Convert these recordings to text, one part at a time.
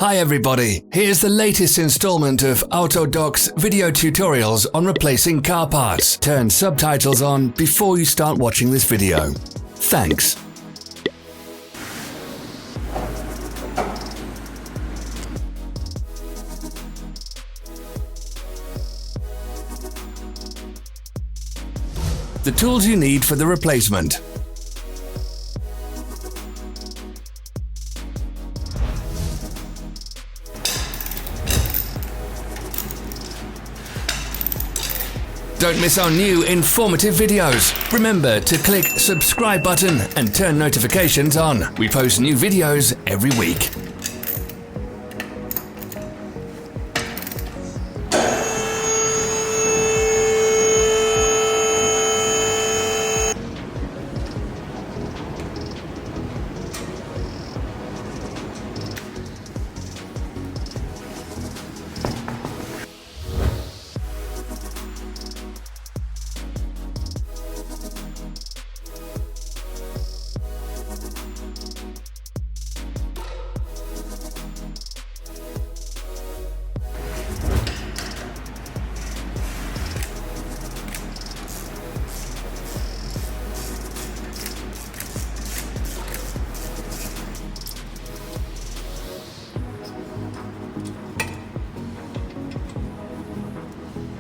Hi everybody, here's the latest installment of Autodoc's video tutorials on replacing car parts. Turn subtitles on before you start watching this video. Thanks. The tools you need for the replacement. Don't miss our new informative videos. Remember to click subscribe button and turn notifications on. We post new videos every week.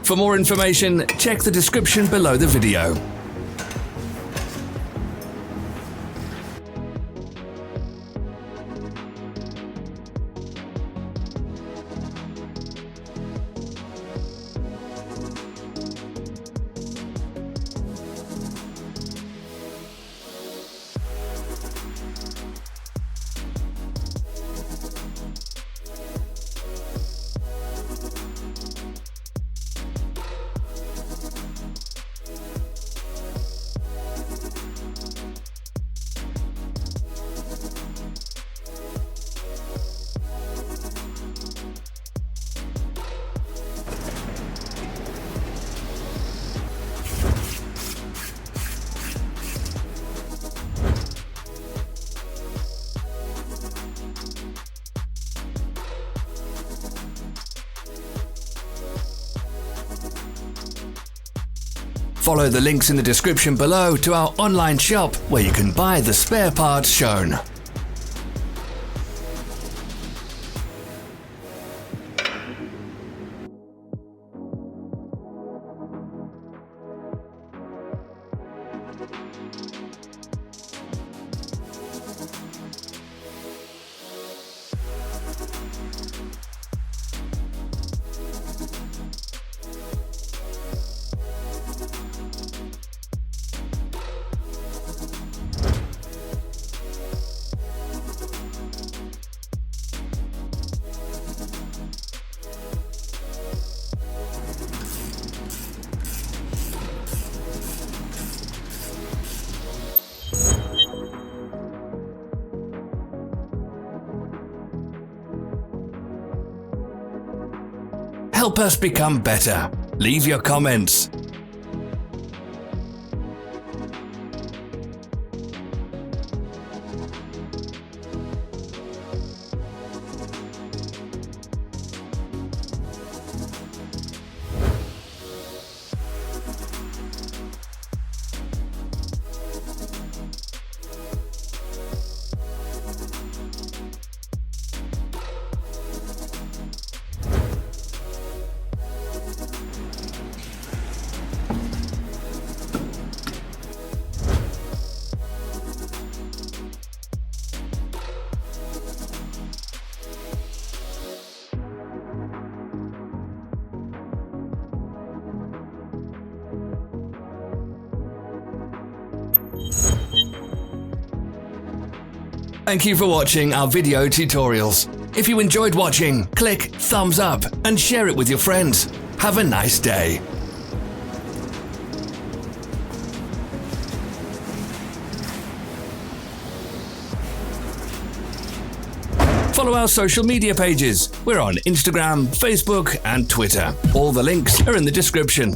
For more information, check the description below the video. Follow the links in the description below to our online shop where you can buy the spare parts shown. Help us become better. Leave your comments. Thank you for watching our video tutorials. If you enjoyed watching, click thumbs up and share it with your friends. Have a nice day. Follow our social media pages. We're on Instagram, Facebook, and Twitter. All the links are in the description.